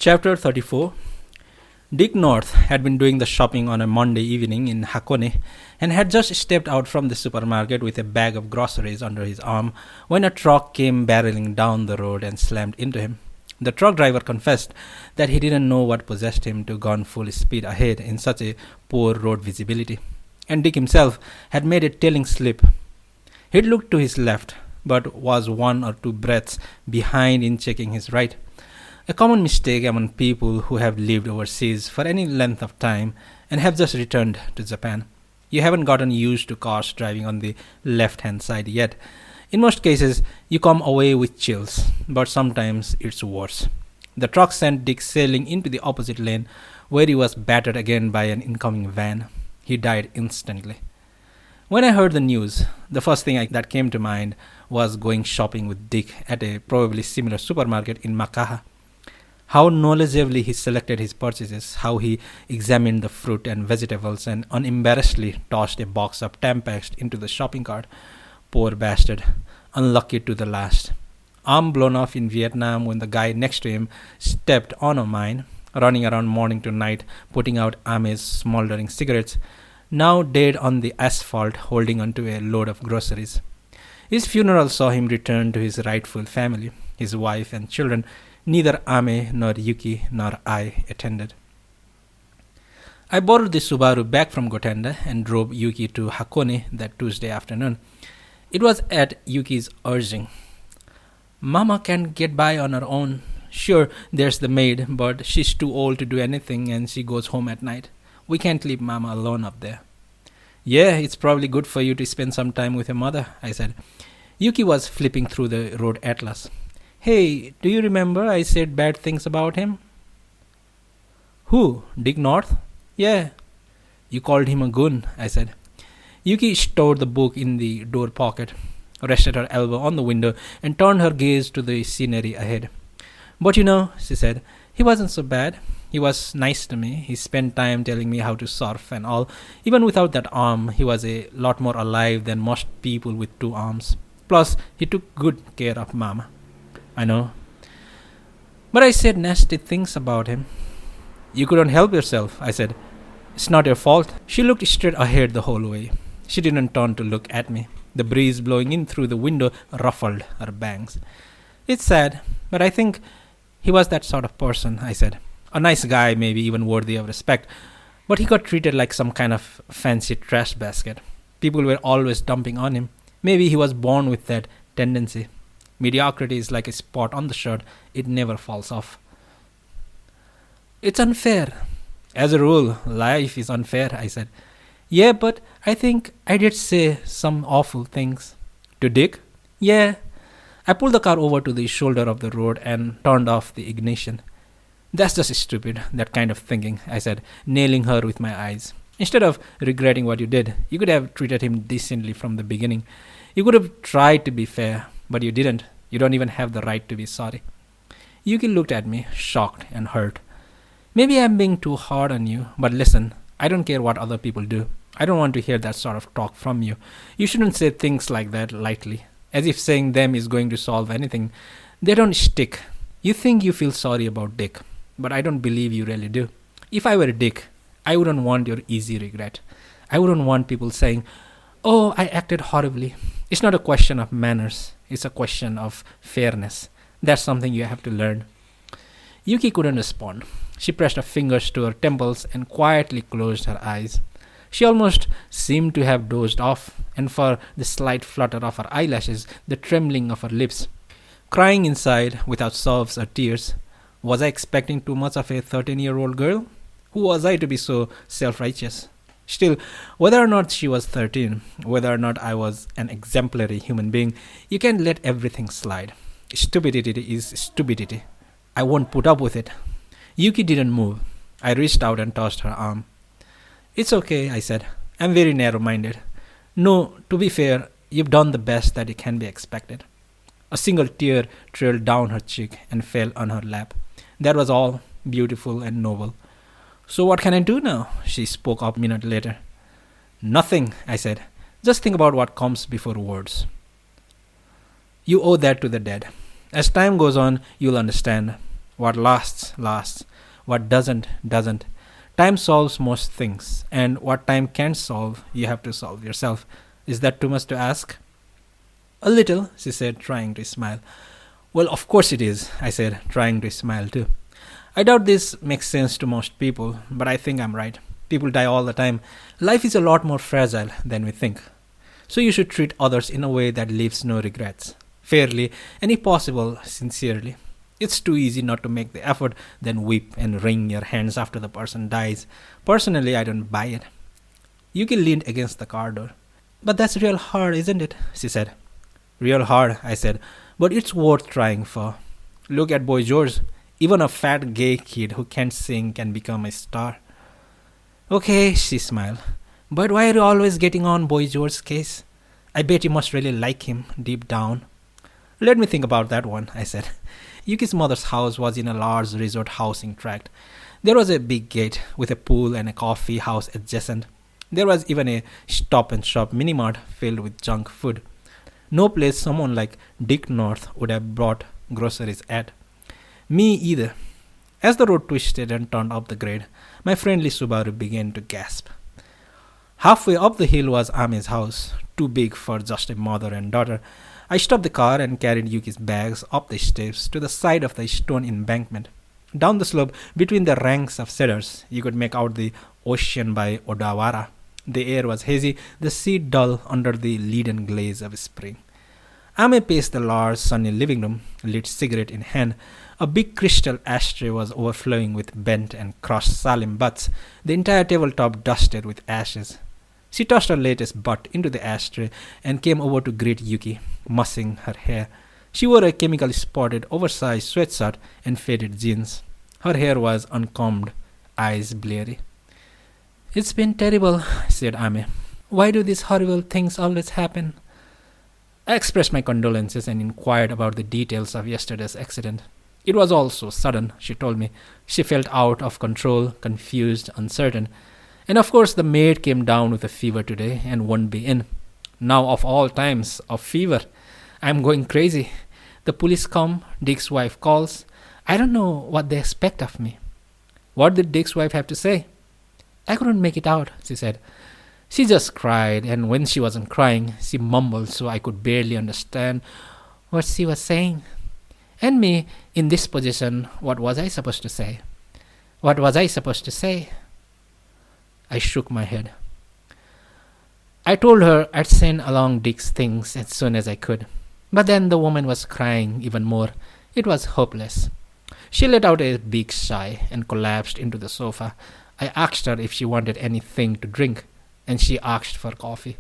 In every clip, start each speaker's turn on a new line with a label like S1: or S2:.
S1: Chapter 34. Dick North had been doing the shopping on a Monday evening in Hakone and had just stepped out from the supermarket with a bag of groceries under his arm when a truck came barreling down the road and slammed into him. The truck driver confessed that he didn't know what possessed him to gun full speed ahead in such a poor road visibility, and Dick himself had made a telling slip. He'd looked to his left, but was one or two breaths behind in checking his right. A common mistake among people who have lived overseas for any length of time and have just returned to Japan. You haven't gotten used to cars driving on the left-hand side yet. In most cases, you come away with chills, but sometimes it's worse. The truck sent Dick sailing into the opposite lane, where he was battered again by an incoming van. He died instantly. When I heard the news, the first thing that came to mind was going shopping with Dick at a probably similar supermarket in Makaha. How knowledgeably he selected his purchases, how he examined the fruit and vegetables and unembarrassedly tossed a box of Tampax into the shopping cart. Poor bastard, unlucky to the last. Arm blown off in Vietnam when the guy next to him stepped on a mine, running around morning to night, putting out Ame's smoldering cigarettes, now dead on the asphalt holding onto a load of groceries. His funeral saw him return to his rightful family, his wife and children. Neither Ame nor Yuki nor I attended. I borrowed the Subaru back from Gotenda and drove Yuki to Hakone that Tuesday afternoon. It was at Yuki's urging. Mama can get by on her own. Sure, there's the maid, but she's too old to do anything and she goes home at night. We can't leave Mama alone up there. Yeah, it's probably good for you to spend some time with your mother, I said. Yuki was flipping through the road atlas. Hey, do you remember I said bad things about him? Who? Dick North? Yeah. You called him a goon, I said. Yuki stowed the book in the door pocket, rested her elbow on the window, and turned her gaze to the scenery ahead. But you know, she said, he wasn't so bad. He was nice to me. He spent time telling me how to surf and all. Even without that arm, he was a lot more alive than most people with two arms. Plus, he took good care of Mama. I know. But I said nasty things about him. You couldn't help yourself, I said. It's not your fault. She looked straight ahead the whole way. She didn't turn to look at me. The breeze blowing in through the window ruffled her bangs. It's sad, but I think he was that sort of person, I said. A nice guy, maybe even worthy of respect. But he got treated like some kind of fancy trash basket. People were always dumping on him. Maybe he was born with that tendency. Mediocrity is like a spot on the shirt. It never falls off. It's unfair. As a rule, life is unfair, I said. Yeah, but I think I did say some awful things. To Dick? Yeah. I pulled the car over to the shoulder of the road and turned off the ignition. That's just stupid, that kind of thinking, I said, nailing her with my eyes. Instead of regretting what you did, you could have treated him decently from the beginning. You could have tried to be fair. But you didn't. You don't even have the right to be sorry. Yuki looked at me, shocked and hurt. Maybe I'm being too hard on you, but listen, I don't care what other people do. I don't want to hear that sort of talk from you. You shouldn't say things like that lightly, as if saying them is going to solve anything. They don't stick. You think you feel sorry about Dick, but I don't believe you really do. If I were Dick, I wouldn't want your easy regret. I wouldn't want people saying, oh, I acted horribly. It's not a question of manners. It's a question of fairness. That's something you have to learn. Yuki couldn't respond. She pressed her fingers to her temples and quietly closed her eyes. She almost seemed to have dozed off, and for the slight flutter of her eyelashes, the trembling of her lips. Crying inside without sobs or tears. Was I expecting too much of a 13-year-old girl? Who was I to be so self-righteous? Still, whether or not she was 13, whether or not I was an exemplary human being, you can't let everything slide. Stupidity is stupidity. I won't put up with it. Yuki didn't move. I reached out and touched her arm. It's okay, I said. I'm very narrow-minded. No, to be fair, you've done the best that it can be expected. A single tear trailed down her cheek and fell on her lap. That was all, beautiful and noble. So what can I do now? She spoke up a minute later. Nothing, I said. Just think about what comes before words. You owe that to the dead. As time goes on, you'll understand. What lasts, lasts. What doesn't, doesn't. Time solves most things, and what time can't solve, you have to solve yourself. Is that too much to ask? A little, she said, trying to smile. Well, of course it is, I said, trying to smile too. I doubt this makes sense to most people, but I think I'm right. People die all the time. Life is a lot more fragile than we think. So you should treat others in a way that leaves no regrets. Fairly, and if possible, sincerely. It's too easy not to make the effort, then weep and wring your hands after the person dies. Personally, I don't buy it. Yuki leaned against the car door. But that's real hard, isn't it? She said. Real hard, I said, but it's worth trying for. Look at Boy George. Even a fat gay kid who can't sing can become a star. Okay, she smiled. But why are you always getting on Boy George's case? I bet you must really like him deep down. Let me think about that one, I said. Yuki's mother's house was in a large resort housing tract. There was a big gate with a pool and a coffee house adjacent. There was even a stop and shop mini-mart filled with junk food. No place someone like Dick North would have brought groceries at. Me either. As the road twisted and turned up the grade, my friendly Subaru began to gasp. Halfway up the hill was Ame's house, too big for just a mother and daughter. I stopped the car and carried Yuki's bags up the steps to the side of the stone embankment. Down the slope, between the ranks of cedars, you could make out the ocean by Odawara. The air was hazy, the sea dull under the leaden glaze of spring. Ame paced the large, sunny living room, lit cigarette in hand. A big crystal ashtray was overflowing with bent and crushed salim butts, the entire tabletop dusted with ashes. She tossed her latest butt into the ashtray and came over to greet Yuki, mussing her hair. She wore a chemical-spotted, oversized sweatshirt and faded jeans. Her hair was uncombed, eyes bleary. It's been terrible, said Ame. Why do these horrible things always happen? I expressed my condolences and inquired about the details of yesterday's accident. It was all so sudden, she told me. She felt out of control, confused, uncertain. And of course the maid came down with a fever today and won't be in. Now of all times, a fever. I'm going crazy. The police come, Dick's wife calls. I don't know what they expect of me. What did Dick's wife have to say? I couldn't make it out, she said. She just cried, and when she wasn't crying, she mumbled so I could barely understand what she was saying. And me, in this position, what was I supposed to say? What was I supposed to say? I shook my head. I told her I'd send along Dick's things as soon as I could. But then the woman was crying even more. It was hopeless. She let out a big sigh and collapsed into the sofa. I asked her if she wanted anything to drink, and she asked for coffee.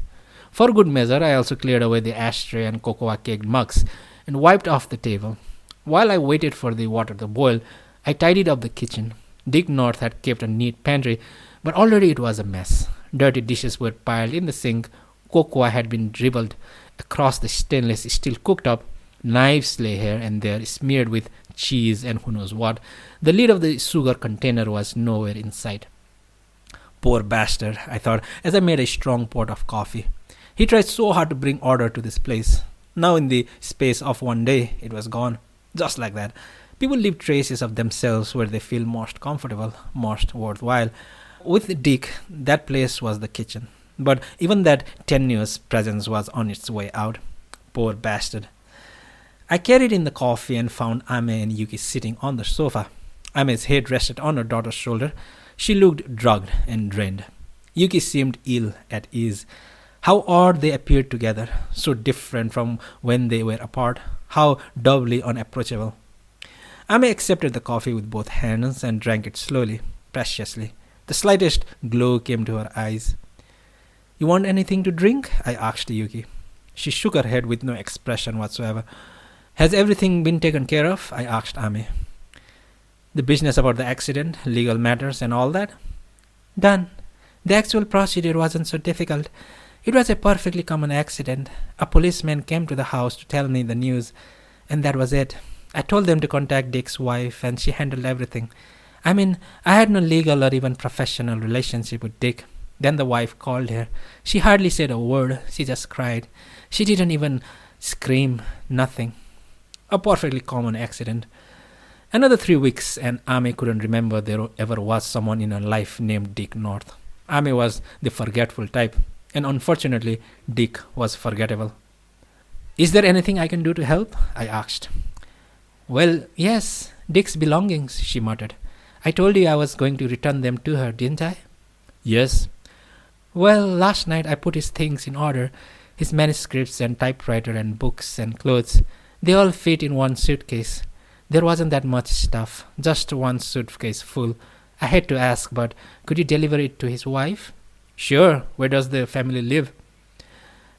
S1: For good measure, I also cleared away the ashtray and cocoa cake mugs and wiped off the table. While I waited for the water to boil, I tidied up the kitchen. Dick North had kept a neat pantry, but already it was a mess. Dirty dishes were piled in the sink, cocoa had been dribbled across the stainless steel cooktop, knives lay here and there smeared with cheese and who knows what. The lid of the sugar container was nowhere in sight. Poor bastard, I thought, as I made a strong pot of coffee. He tried so hard to bring order to this place. Now in the space of one day, it was gone. Just like that. People leave traces of themselves where they feel most comfortable, most worthwhile. With Dick, that place was the kitchen. But even that tenuous presence was on its way out. Poor bastard. I carried in the coffee and found Ame and Yuki sitting on the sofa. Ame's head rested on her daughter's shoulder. She looked drugged and drained. Yuki seemed ill at ease. How odd they appeared together, so different from when they were apart. How doubly unapproachable. Ame accepted the coffee with both hands and drank it slowly, preciously. The slightest glow came to her eyes. You want anything to drink? I asked Yuki. She shook her head with no expression whatsoever. Has everything been taken care of? I asked Ame. The business about the accident, legal matters and all that? Done. The actual procedure wasn't so difficult. It was a perfectly common accident. A policeman came to the house to tell me the news, and that was it. I told them to contact Dick's wife, and she handled everything. I mean, I had no legal or even professional relationship with Dick. Then the wife called her. She hardly said a word. She just cried. She didn't even scream. Nothing. A perfectly common accident. Another 3 weeks, and Ame couldn't remember there ever was someone in her life named Dick North. Ame was the forgetful type, and unfortunately, Dick was forgettable. Is there anything I can do to help? I asked. Well, yes, Dick's belongings, she muttered. I told you I was going to return them to her, didn't I? Yes. Well, last night I put his things in order, his manuscripts and typewriter and books and clothes. They all fit in one suitcase. There wasn't that much stuff, just one suitcase full. I had to ask, but could you deliver it to his wife? Sure. Where does the family live?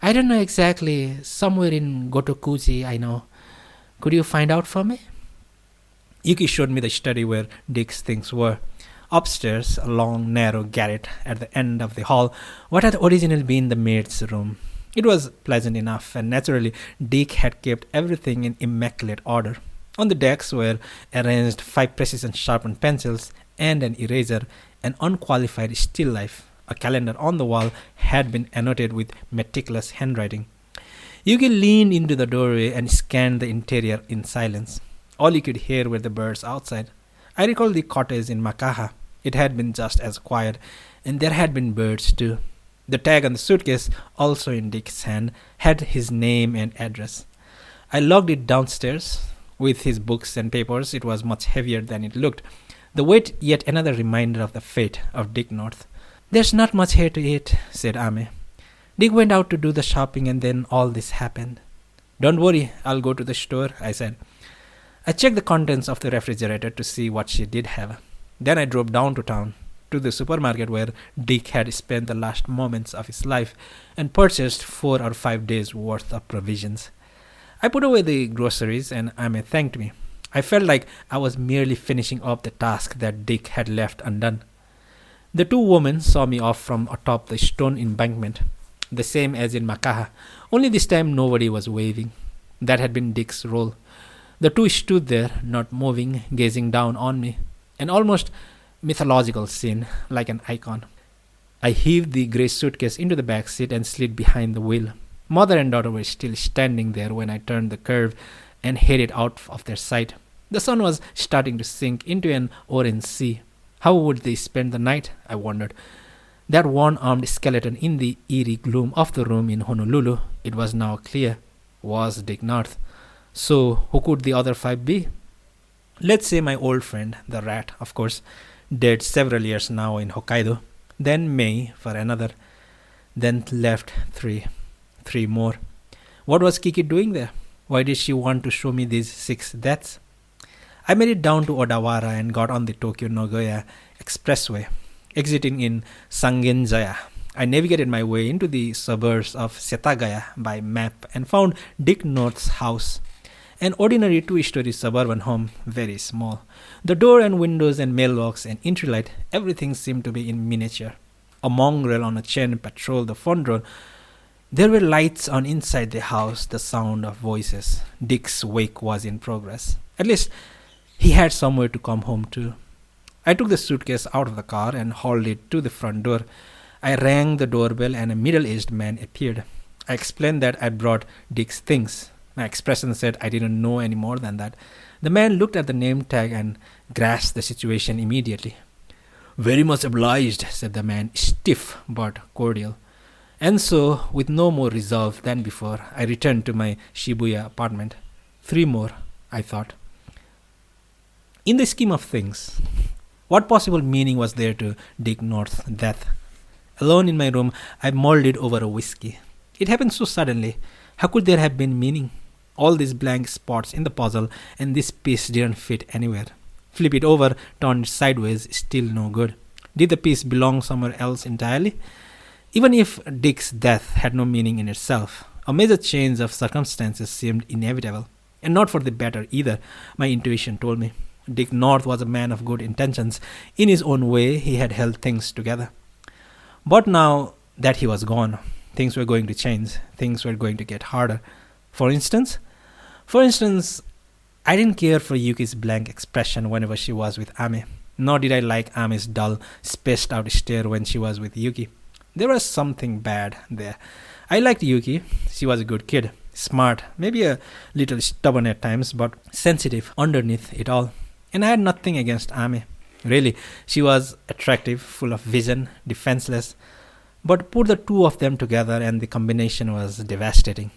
S1: I don't know exactly. Somewhere in Gotokuji, I know. Could you find out for me? Yuki showed me the study where Dick's things were. Upstairs, a long, narrow garret at the end of the hall, what had originally been the maid's room. It was pleasant enough, and naturally, Dick had kept everything in immaculate order. On the decks were arranged 5 precision sharpened pencils and an eraser, an unqualified still life. A calendar on the wall had been annotated with meticulous handwriting. Yuki leaned into the doorway and scanned the interior in silence. All he could hear were the birds outside. I recall the cottage in Makaha. It had been just as quiet, and there had been birds too. The tag on the suitcase, also in Dick's hand, had his name and address. I lugged it downstairs. With his books and papers, it was much heavier than it looked. The weight, yet another reminder of the fate of Dick North. There's not much here to eat, said Ame. Dick went out to do the shopping and then all this happened. Don't worry, I'll go to the store, I said. I checked the contents of the refrigerator to see what she did have. Then I drove down to town, to the supermarket where Dick had spent the last moments of his life, and purchased 4 or 5 days' worth of provisions. I put away the groceries and Ame thanked me. I felt like I was merely finishing up the task that Dick had left undone. The 2 women saw me off from atop the stone embankment, the same as in Makaha, only this time nobody was waving. That had been Dick's role. The 2 stood there, not moving, gazing down on me, an almost mythological scene, like an icon. I heaved the grey suitcase into the back seat and slid behind the wheel. Mother and daughter were still standing there when I turned the curve and headed out of their sight. The sun was starting to sink into an orange sea. How would they spend the night, I wondered. That one-armed skeleton in the eerie gloom of the room in Honolulu, it was now clear, was Dick North. So, who could the other 5 be? Let's say my old friend, the rat, of course, dead several years now in Hokkaido. Then May for another. Then left 3. 3 more. What was Kiki doing there? Why did she want to show me these 6 deaths? I made it down to Odawara and got on the Tokyo-Nagoya expressway, exiting in Sangenjaya. I navigated my way into the suburbs of Setagaya by map and found Dick North's house. An ordinary 2-story suburban home, very small. The door and windows and mailbox and entry light, everything seemed to be in miniature. A mongrel on a chain patrolled the front door. There were lights on inside the house, the sound of voices. Dick's wake was in progress. At least, he had somewhere to come home to. I took the suitcase out of the car and hauled it to the front door. I rang the doorbell and a middle-aged man appeared. I explained that I'd brought Dick's things. My expression said I didn't know any more than that. The man looked at the name tag and grasped the situation immediately. Very much obliged, said the man, stiff but cordial. And so, with no more resolve than before, I returned to my Shibuya apartment. 3 more, I thought. In the scheme of things, what possible meaning was there to Dick North's death? Alone in my room, I mulled it over a whiskey. It happened so suddenly. How could there have been meaning? All these blank spots in the puzzle, and this piece didn't fit anywhere. Flip it over, turn it sideways, still no good. Did the piece belong somewhere else entirely? Even if Dick's death had no meaning in itself, a major change of circumstances seemed inevitable. And not for the better either, my intuition told me. Dick North was a man of good intentions. In his own way, he had held things together. But now that he was gone, things were going to change. Things were going to get harder. For instance, I didn't care for Yuki's blank expression whenever she was with Ame. Nor did I like Ame's dull, spaced out stare when she was with Yuki. There was something bad there. I liked Yuki. She was a good kid. Smart, maybe a little stubborn at times, but sensitive underneath it all. And I had nothing against Ame. Really, she was attractive, full of vision, defenseless. But put the two of them together and the combination was devastating.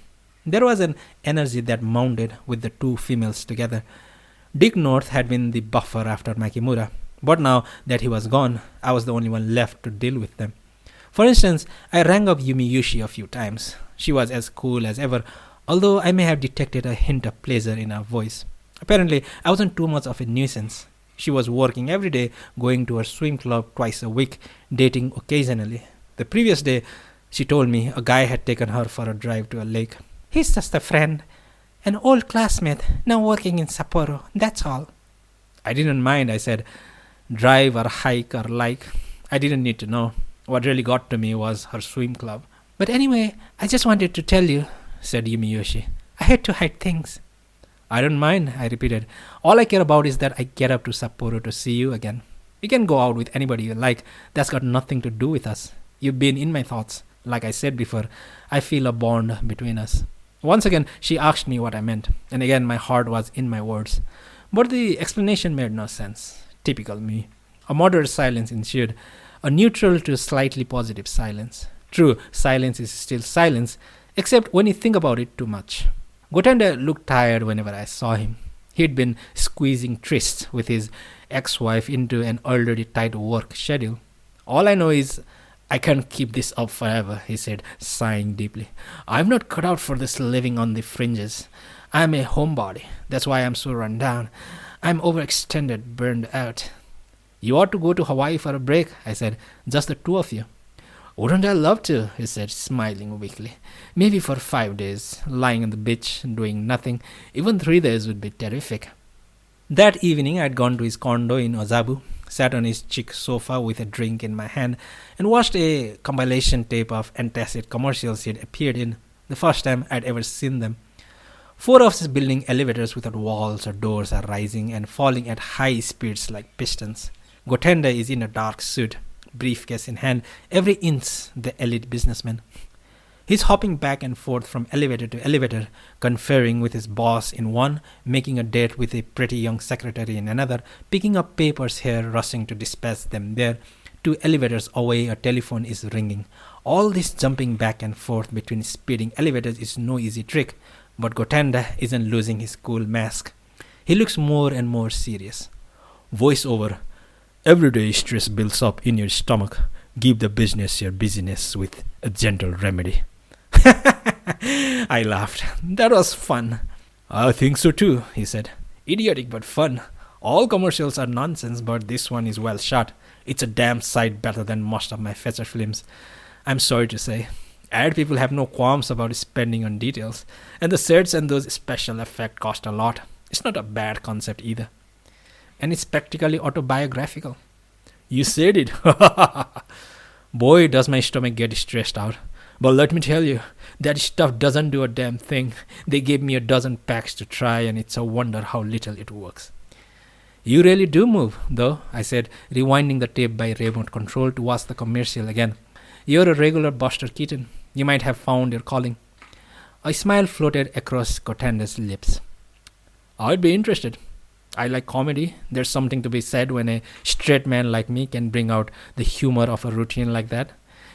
S1: There was an energy that mounted with the two females together. Dick North had been the buffer after Makimura, but now that he was gone, I was the only one left to deal with them. For instance, I rang up Yumiyushi a few times. She was as cool as ever, although I may have detected a hint of pleasure in her voice. Apparently, I wasn't too much of a nuisance. She was working every day, going to her swim club twice a week, dating occasionally. The previous day, she told me a guy had taken her for a drive to a lake. He's just a friend, an old classmate, now working in Sapporo, that's all. I didn't mind, I said. Drive or hike or like. I didn't need to know. What really got to me was her swim club. But anyway, I just wanted to tell you, said Yumiyoshi. I hate to hide things. I don't mind, I repeated. All I care about is that I get up to Sapporo to see you again. You can go out with anybody you like. That's got nothing to do with us. You've been in my thoughts. Like I said before, I feel a bond between us. Once again, she asked me what I meant. And again, my heart was in my words. But the explanation made no sense. Typical me. A moderate silence ensued. A neutral to slightly positive silence. True, silence is still silence, except when you think about it too much. Gotenda looked tired whenever I saw him. He'd been squeezing trysts with his ex-wife into an already tight work schedule. All I know is I can't keep this up forever, he said, sighing deeply. I'm not cut out for this living on the fringes. I'm a homebody. That's why I'm so run down. I'm overextended, burned out. You ought to go to Hawaii for a break, I said. Just the two of you. Wouldn't I love to, he said, smiling weakly. Maybe for 5 days, lying on the beach, doing nothing. Even 3 days would be terrific. That evening, I'd gone to his condo in Ozabu, sat on his chic sofa with a drink in my hand, and watched a compilation tape of antacid commercials he'd appeared in, the first time I'd ever seen them. 4 of his building elevators without walls or doors are rising and falling at high speeds like pistons. Gotenda is in a dark suit, briefcase in hand, every inch the elite businessman. He's hopping back and forth from elevator to elevator, conferring with his boss in one, making a date with a pretty young secretary in another, picking up papers here, rushing to dispatch them there. 2 elevators away, a telephone is ringing. All this jumping back and forth between speeding elevators is no easy trick, but Gotenda isn't losing his cool mask. He looks more and more serious. Voice over. Everyday stress builds up in your stomach. Give the business your busyness with a gentle remedy. I laughed. That was fun. I think so too, he said. Idiotic but fun. All commercials are nonsense, but this one is well shot. It's a damn sight better than most of my feature films. I'm sorry to say. Ad people have no qualms about spending on details, and the sets and those special effects cost a lot. It's not a bad concept either. And it's practically autobiographical. You said it. Boy, does my stomach get stressed out. But let me tell you, that stuff doesn't do a damn thing. They gave me a dozen packs to try, and it's a wonder how little it works. You really do move, though, I said, rewinding the tape by remote control to watch the commercial again. You're a regular Buster Keaton. You might have found your calling. A smile floated across Gotenda's lips. I'd be interested. I like comedy. There's something to be said when a straight man like me can bring out the humor of a routine like that.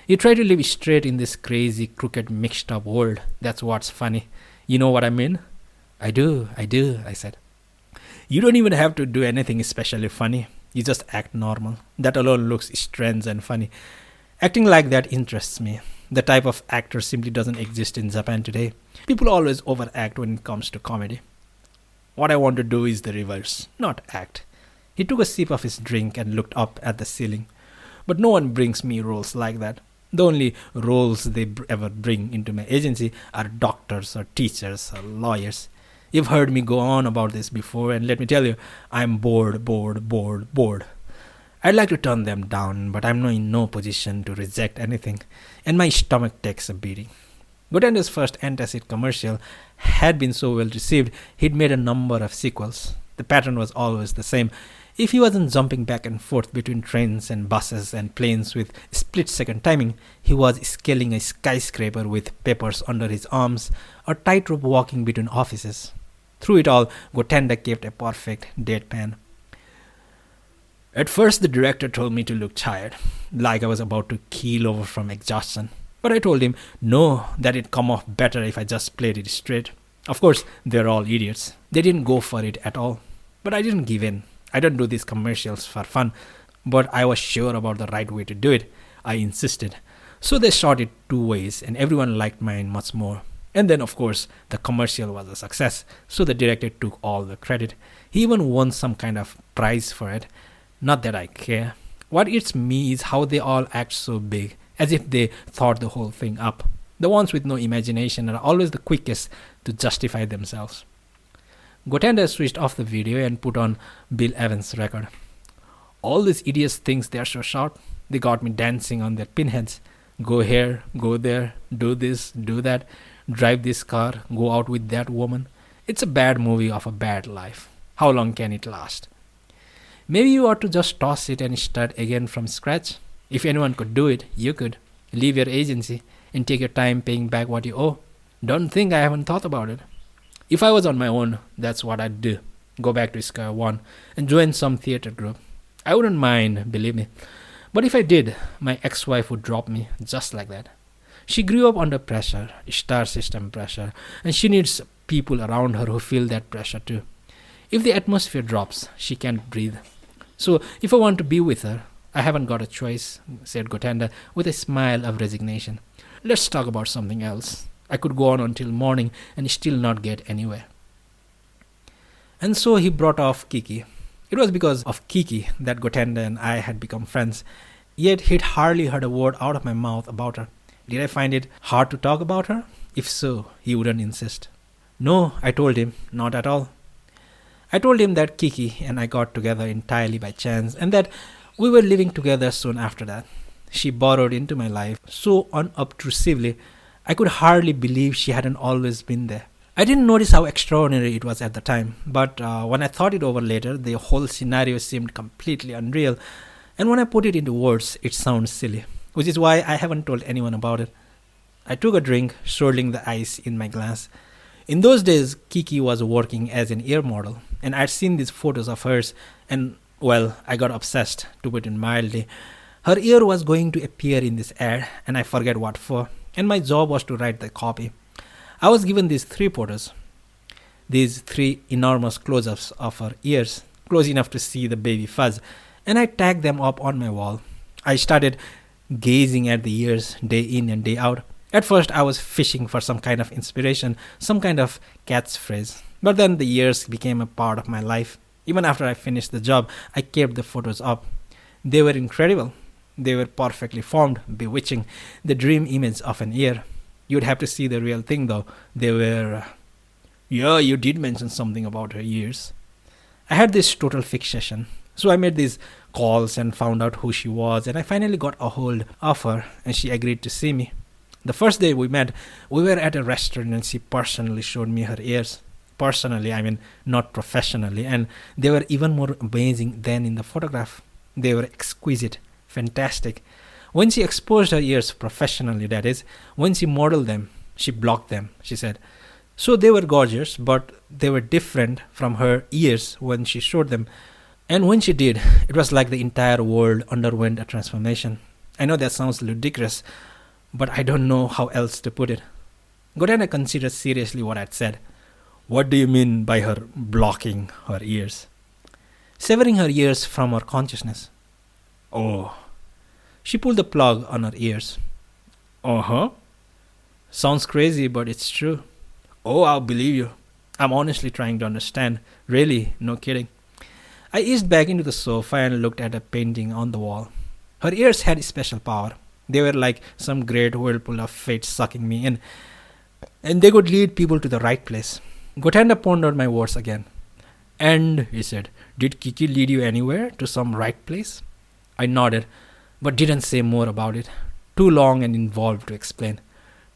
S1: You try to live straight in this crazy, crooked, mixed up world. That's what's funny. You know what I mean? I do, I said. You don't even have to do anything especially funny. You just act normal. That alone looks strange and funny. Acting like that interests me. The type of actor simply doesn't exist in Japan today. People always overact when it comes to comedy. What I want to do is the reverse, not act. He took a sip of his drink and looked up at the ceiling. But no one brings me roles like that. The only roles they ever bring into my agency are doctors or teachers or lawyers. You've heard me go on about this before, and let me tell you, I'm bored. I'd like to turn them down, but I'm in no position to reject anything, and my stomach takes a beating. Gotenda's first antacid commercial had been so well received, he'd made a number of sequels. The pattern was always the same. If he wasn't jumping back and forth between trains and buses and planes with split-second timing, he was scaling a skyscraper with papers under his arms or tightrope walking between offices. Through it all, Gotenda kept a perfect deadpan. At first, the director told me to look tired, like I was about to keel over from exhaustion. But I told him no, that it'd come off better if I just played it straight. Of course, they're all idiots. They didn't go for it at all. But I didn't give in. I don't do these commercials for fun, but I was sure about the right way to do it. I insisted. So they shot it two ways, and everyone liked mine much more. And then, of course, the commercial was a success, so the director took all the credit. He even won some kind of prize for it. Not that I care. What eats me is how they all act so big, as if they thought the whole thing up. The ones with no imagination are always the quickest to justify themselves. Gotenda switched off the video and put on Bill Evans' record. All these idiots think they're so sharp. They got me dancing on their pinheads. Go here, go there, do this, do that, drive this car, go out with that woman. It's a bad movie of a bad life. How long can it last? Maybe you ought to just toss it and start again from scratch. If anyone could do it, you could. Leave your agency and take your time paying back what you owe. Don't think I haven't thought about it. If I was on my own, that's what I'd do. Go back to square one and join some theater group. I wouldn't mind, believe me. But if I did, my ex-wife would drop me just like that. She grew up under pressure, star system pressure, and she needs people around her who feel that pressure too. If the atmosphere drops, she can't breathe. So if I want to be with her, I haven't got a choice, said Gotenda with a smile of resignation. Let's talk about something else. I could go on until morning and still not get anywhere. And so he brought off Kiki. It was because of Kiki that Gotenda and I had become friends, yet he'd hardly heard a word out of my mouth about her. Did I find it hard to talk about her? If so, he wouldn't insist. No, I told him, not at all. I told him that Kiki and I got together entirely by chance and that we were living together soon after that. She borrowed into my life so unobtrusively, I could hardly believe she hadn't always been there. I didn't notice how extraordinary it was at the time, but when I thought it over later, the whole scenario seemed completely unreal, and when I put it into words, it sounds silly, which is why I haven't told anyone about it. I took a drink, swirling the ice in my glass. In those days, Kiki was working as an ear model, and I'd seen these photos of hers, and, well, I got obsessed, to put it mildly. Her ear was going to appear in this ad, and I forget what for, and my job was to write the copy. I was given these 3 photos, these 3 enormous close-ups of her ears, close enough to see the baby fuzz, and I tagged them up on my wall. I started gazing at the ears day in and day out. At first, I was fishing for some kind of inspiration, some kind of catchphrase. But then the ears became a part of my life. Even after I finished the job, I kept the photos up. They were incredible. They were perfectly formed, bewitching, the dream image of an ear. You'd have to see the real thing, though. They were... Yeah, you did mention something about her ears. I had this total fixation. So I made these calls and found out who she was, and I finally got a hold of her, and she agreed to see me. The first day we met, we were at a restaurant and she personally showed me her ears. Personally, I mean not professionally, and they were even more amazing than in the photograph. They were exquisite, fantastic. When she exposed her ears professionally, that is, when she modeled them, she blocked them, she said. So they were gorgeous, but they were different from her ears when she showed them. And when she did, it was like the entire world underwent a transformation. I know that sounds ludicrous, but I don't know how else to put it. Gotenda considered seriously what I'd said. What do you mean by her blocking her ears? Severing her ears from her consciousness. Oh. She pulled the plug on her ears. Uh-huh. Sounds crazy, but it's true. Oh, I'll believe you. I'm honestly trying to understand. Really, no kidding. I eased back into the sofa and looked at a painting on the wall. Her ears had special power. They were like some great whirlpool of fate sucking me in, and they could lead people to the right place. Gotenda pondered my words again. And, he said, did Kiki lead you anywhere, to some right place? I nodded, but didn't say more about it. Too long and involved to explain.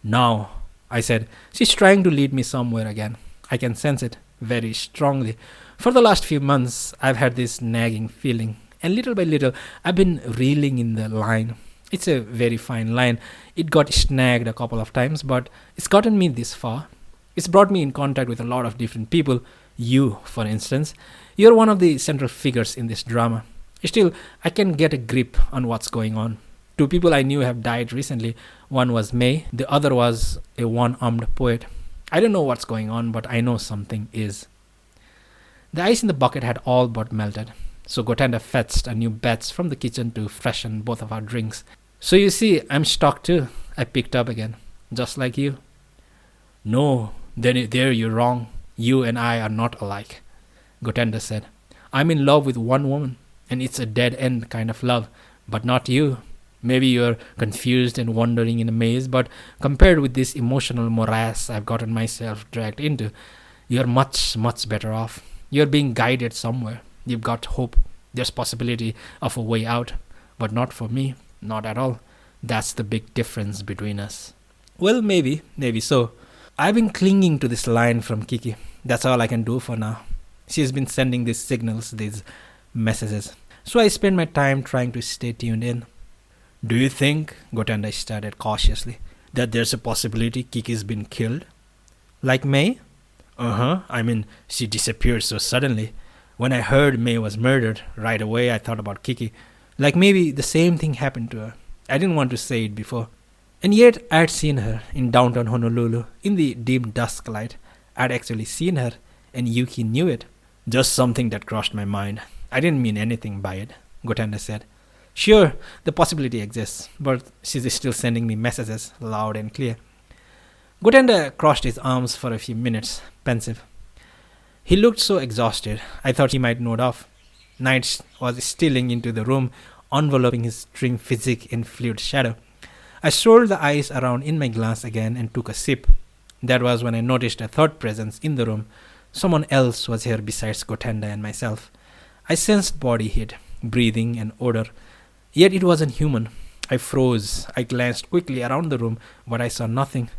S1: Now, I said, she's trying to lead me somewhere again. I can sense it very strongly. For the last few months, I've had this nagging feeling, and little by little, I've been reeling in the line. It's a very fine line. It got snagged a couple of times, but it's gotten me this far. It's brought me in contact with a lot of different people. You, for instance. You're one of the central figures in this drama. Still, I can get a grip on what's going on. Two people I knew have died recently. One was May, the other was a one armed poet. I don't know what's going on, but I know something is. The ice in the bucket had all but melted, so Gotenda fetched a new batch from the kitchen to freshen both of our drinks. So you see, I'm stuck too. I picked up again, just like you. No, there you're wrong. You and I are not alike, Gotenda said. I'm in love with one woman, and it's a dead end kind of love, but not you. Maybe you're confused and wandering in a maze, but compared with this emotional morass I've gotten myself dragged into, you're much, much better off. You're being guided somewhere. You've got hope. There's possibility of a way out, but not for me, not at all. That's the big difference between us. Well, maybe so. I've been clinging to this line from Kiki. That's all I can do for now. She's been sending these signals, these messages. So I spend my time trying to stay tuned in. Do you think, Gotenda started cautiously, that there's a possibility Kiki's been killed? Like May? Uh-huh. I mean, she disappeared so suddenly. When I heard May was murdered, right away I thought about Kiki. Like maybe the same thing happened to her. I didn't want to say it before. And yet I'd seen her in downtown Honolulu, in the dim dusk light. I'd actually seen her, and Yuki knew it. Just something that crossed my mind. I didn't mean anything by it, Gotenda said. Sure, the possibility exists, but she's still sending me messages, loud and clear. Gotenda crossed his arms for a few minutes, pensive. He looked so exhausted, I thought he might nod off. Night was stealing into the room, enveloping his trim physique in fluid shadow. I swirled the ice around in my glass again and took a sip. That was when I noticed a third presence in the room. Someone else was here besides Gotenda and myself. I sensed body heat, breathing, and odor. Yet it wasn't human. I froze. I glanced quickly around the room, but I saw nothing.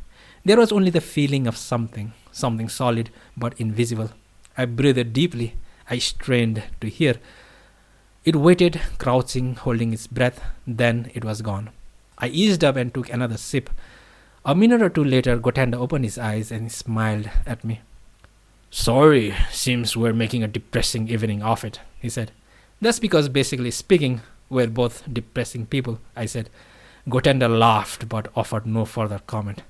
S1: There was only the feeling of something solid but invisible. I breathed deeply. I strained to hear. It waited, crouching, holding its breath. Then it was gone. I eased up and took another sip. A minute or two later, Gotenda opened his eyes and smiled at me. Sorry, seems we're making a depressing evening of it, he said. That's because, basically speaking, we're both depressing people, I said. Gotenda laughed but offered no further comment.